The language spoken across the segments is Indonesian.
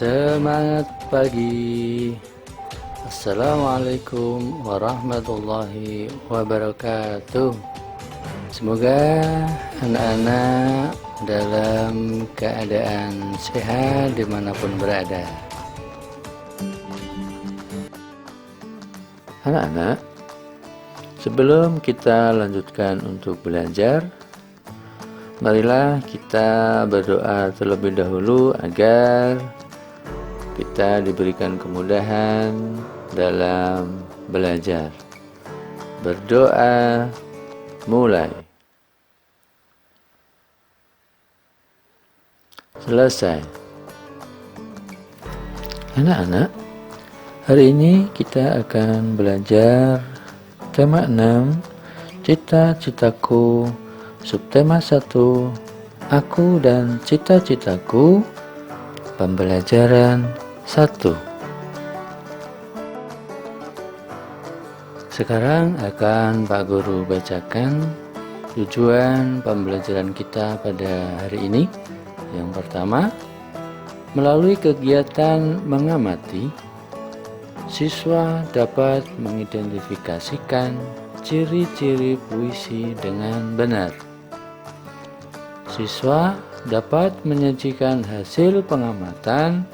Semangat pagi. Assalamualaikum warahmatullahi wabarakatuh. Semoga anak-anak dalam keadaan sehat dimanapun berada. Anak-anak, sebelum kita lanjutkan untuk belajar, marilah kita berdoa terlebih dahulu agar kita diberikan kemudahan dalam belajar. Berdoa mulai. Selesai. Anak-anak, hari ini kita akan belajar tema 6, cita-citaku, subtema 1, aku dan cita-citaku, pembelajaran 1. Sekarang akan Pak Guru bacakan tujuan pembelajaran kita pada hari ini. Yang pertama, melalui kegiatan mengamati, siswa dapat mengidentifikasikan ciri-ciri puisi dengan benar. Siswa dapat menyajikan hasil pengamatan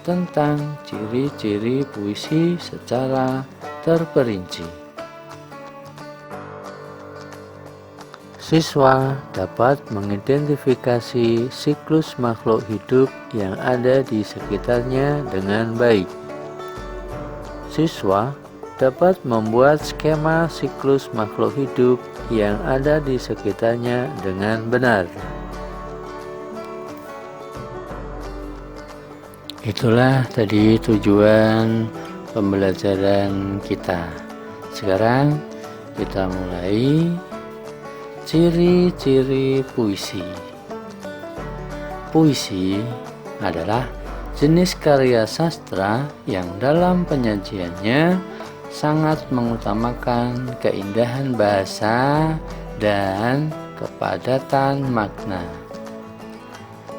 tentang ciri-ciri puisi secara terperinci. Siswa dapat mengidentifikasi siklus makhluk hidup yang ada di sekitarnya dengan baik. Siswa dapat membuat skema siklus makhluk hidup yang ada di sekitarnya dengan benar. Itulah tadi tujuan pembelajaran kita. Sekarang kita mulai. Ciri-ciri puisi. Puisi adalah jenis karya sastra yang dalam penyajiannya sangat mengutamakan keindahan bahasa dan kepadatan makna.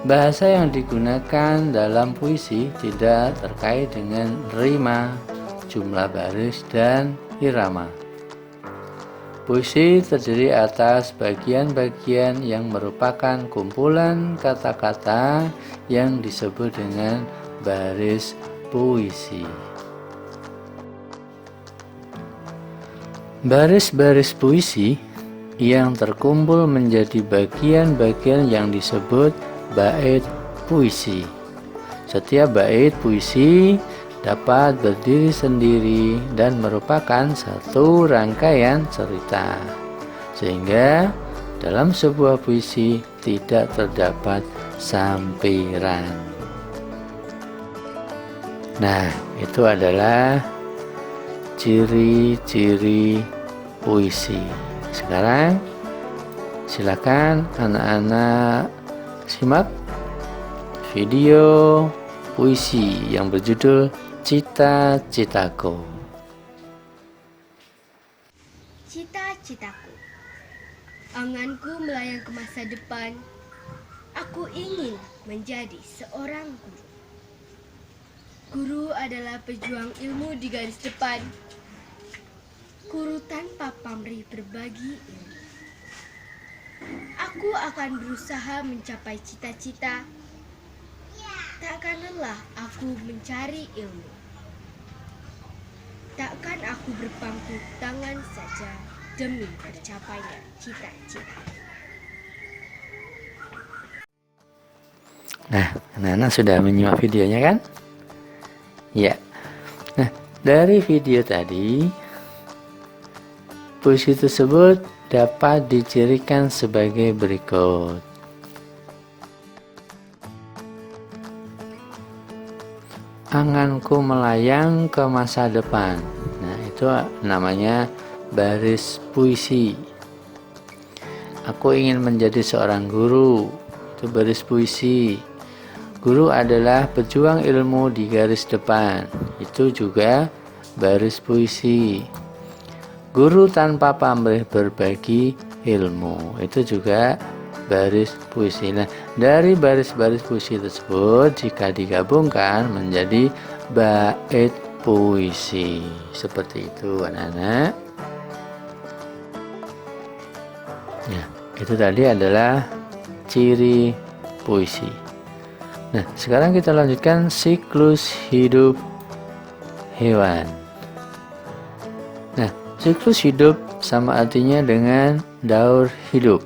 Bahasa yang digunakan dalam puisi tidak terkait dengan rima, jumlah baris, dan irama. Puisi terdiri atas bagian-bagian yang merupakan kumpulan kata-kata yang disebut dengan baris puisi. Baris-baris puisi yang terkumpul menjadi bagian-bagian yang disebut bait puisi. Setiap bait puisi dapat berdiri sendiri dan merupakan satu rangkaian cerita, sehingga dalam sebuah puisi tidak terdapat sampiran. Nah, itu adalah ciri-ciri puisi. Sekarang silakan anak-anak simak video puisi yang berjudul Cita-citaku. Cita-citaku. Anganku melayang ke masa depan. Aku ingin menjadi seorang guru. Guru adalah pejuang ilmu di garis depan. Guru tanpa pamrih berbagi ilmu. Aku akan berusaha mencapai cita-cita. Takkan lelah aku mencari ilmu. Takkan aku berpangku tangan saja demi tercapainya cita-cita. Nah, anak-anak sudah menyimak videonya kan? Ya. Nah, dari video tadi, puisi tersebut dapat dicirikan sebagai berikut. Anganku melayang ke masa depan. Nah, itu namanya baris puisi. Aku ingin menjadi seorang guru. Itu baris puisi. Guru adalah pejuang ilmu di garis depan. Itu juga baris puisi. Guru tanpa pamrih berbagi ilmu. Itu juga baris puisi. Nah, dari baris-baris puisi tersebut jika digabungkan menjadi bait puisi. Seperti itu anak-anak. Ya, itu tadi adalah ciri puisi. Nah, sekarang kita lanjutkan siklus hidup hewan. Nah, siklus hidup sama artinya dengan daur hidup.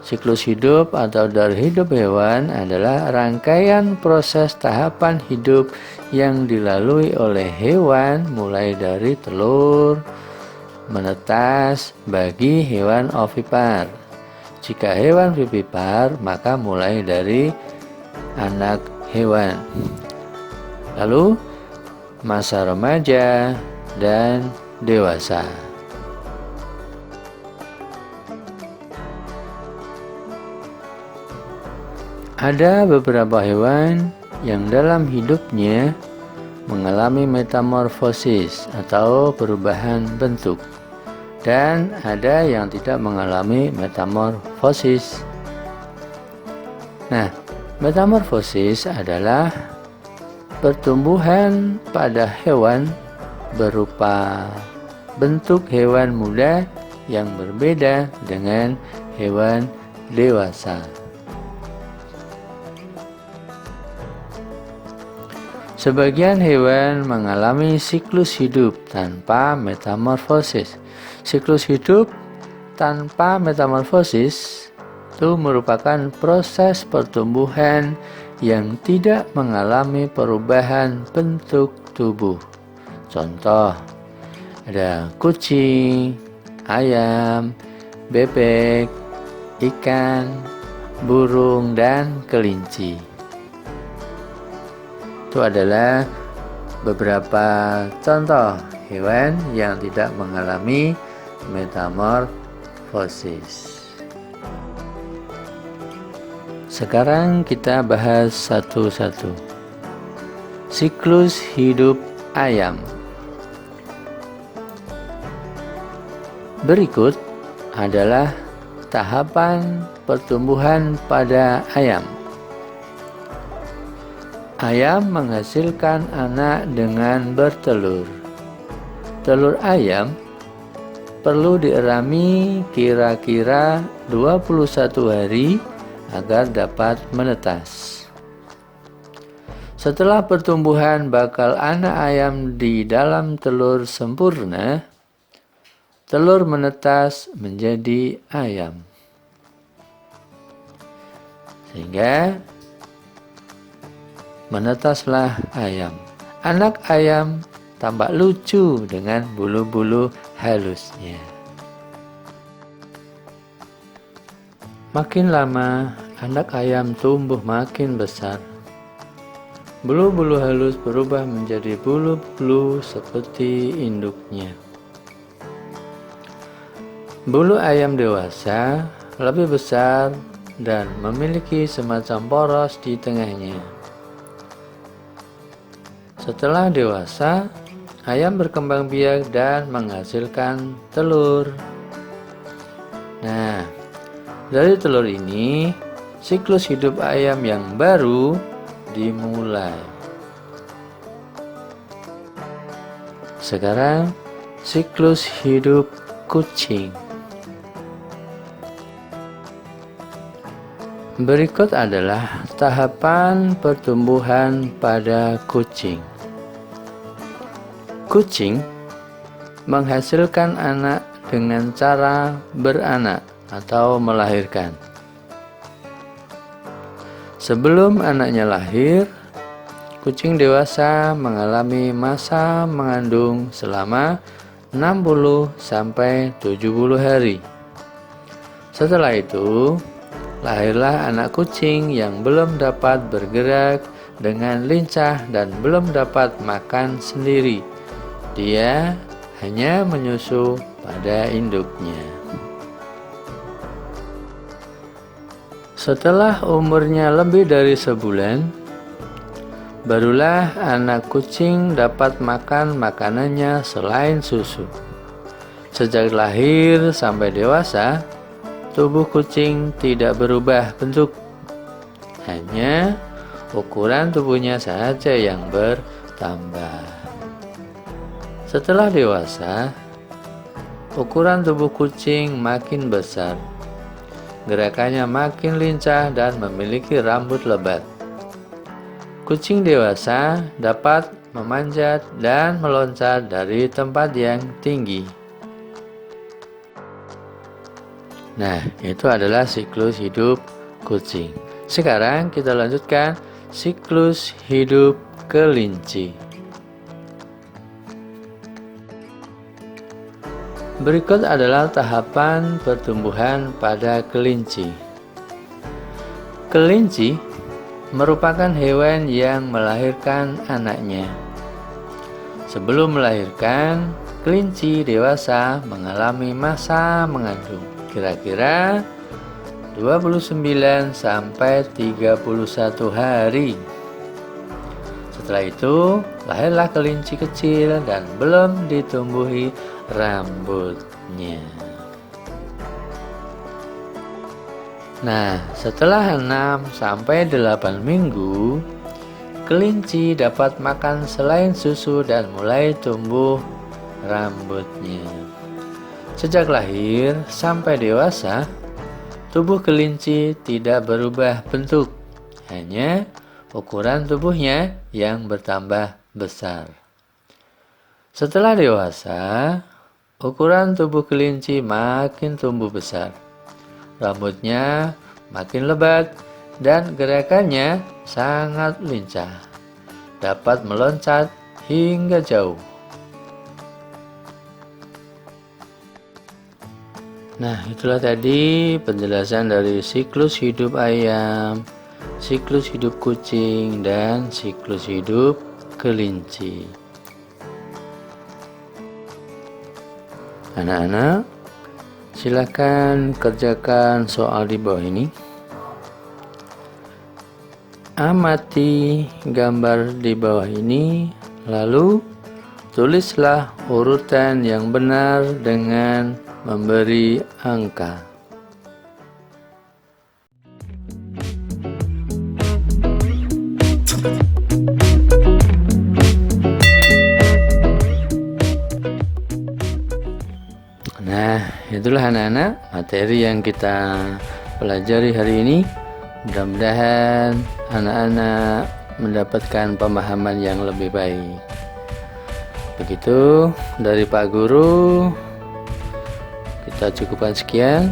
Siklus hidup atau daur hidup hewan adalah rangkaian proses tahapan hidup yang dilalui oleh hewan mulai dari telur, menetas bagi hewan ovipar. Jika hewan vivipar, maka mulai dari anak hewan. Lalu masa remaja dan dewasa. Ada beberapa hewan yang dalam hidupnya mengalami metamorfosis atau perubahan bentuk, dan ada yang tidak mengalami metamorfosis. Nah, metamorfosis adalah pertumbuhan pada hewan berupa bentuk hewan muda yang berbeda dengan hewan dewasa. Sebagian hewan mengalami siklus hidup tanpa metamorfosis. Siklus hidup tanpa metamorfosis itu merupakan proses pertumbuhan yang tidak mengalami perubahan bentuk tubuh. Contoh, ada kucing, ayam, bebek, ikan, burung, dan kelinci. Itu adalah beberapa contoh hewan yang tidak mengalami metamorfosis. Sekarang kita bahas satu-satu. Siklus hidup ayam. Berikut adalah tahapan pertumbuhan pada ayam. Ayam menghasilkan anak dengan bertelur. Telur ayam perlu dierami kira-kira 21 hari agar dapat menetas. Setelah pertumbuhan bakal anak ayam di dalam telur sempurna, telur menetas menjadi ayam. Sehingga menetaslah ayam. Anak ayam tampak lucu dengan bulu-bulu halusnya. Makin lama, anak ayam tumbuh makin besar. Bulu-bulu halus berubah menjadi bulu-bulu seperti induknya. Bulu ayam dewasa lebih besar dan memiliki semacam poros di tengahnya. Setelah dewasa, ayam berkembang biak dan menghasilkan telur. Nah, dari telur ini, siklus hidup ayam yang baru dimulai. Sekarang, siklus hidup kucing. Berikut adalah tahapan pertumbuhan pada kucing. Kucing menghasilkan anak dengan cara beranak atau melahirkan. Sebelum anaknya lahir, kucing dewasa mengalami masa mengandung selama 60 sampai 70 hari. Setelah itu, lahirlah anak kucing yang belum dapat bergerak dengan lincah dan belum dapat makan sendiri. Dia hanya menyusu pada induknya. Setelah umurnya lebih dari sebulan, barulah anak kucing dapat makan makanannya selain susu. Sejak lahir sampai dewasa, tubuh kucing tidak berubah bentuk, hanya ukuran tubuhnya saja yang bertambah. Setelah dewasa, ukuran tubuh kucing makin besar, gerakannya makin lincah dan memiliki rambut lebat. Kucing dewasa dapat memanjat dan meloncat dari tempat yang tinggi. Nah, itu adalah siklus hidup kucing. Sekarang kita lanjutkan siklus hidup kelinci. Berikut adalah tahapan pertumbuhan pada kelinci. Kelinci merupakan hewan yang melahirkan anaknya. Sebelum melahirkan, kelinci dewasa mengalami masa mengandung, kira-kira 29 sampai 31 hari. Setelah itu, lahirlah kelinci kecil dan belum ditumbuhi rambutnya. Nah, setelah 6 sampai 8 minggu, kelinci dapat makan selain susu dan mulai tumbuh rambutnya. Sejak lahir sampai dewasa, tubuh kelinci tidak berubah bentuk, hanya ukuran tubuhnya yang bertambah besar. Setelah dewasa, ukuran tubuh kelinci makin tumbuh besar. Rambutnya makin lebat dan gerakannya sangat lincah, dapat meloncat hingga jauh. Nah, itulah tadi penjelasan dari siklus hidup ayam, siklus hidup kucing, dan siklus hidup kelinci. Anak-anak, silakan kerjakan soal di bawah ini. Amati gambar di bawah ini, lalu tulislah urutan yang benar dengan memberi angka. Nah, itulah anak-anak materi yang kita pelajari hari ini. Mudah-mudahan anak-anak mendapatkan pemahaman yang lebih baik. Begitu dari Pak Guru, kita cukupkan sekian.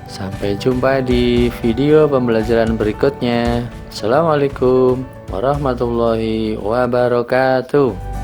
Sampai jumpa di video pembelajaran berikutnya. Assalamualaikum warahmatullahi wabarakatuh.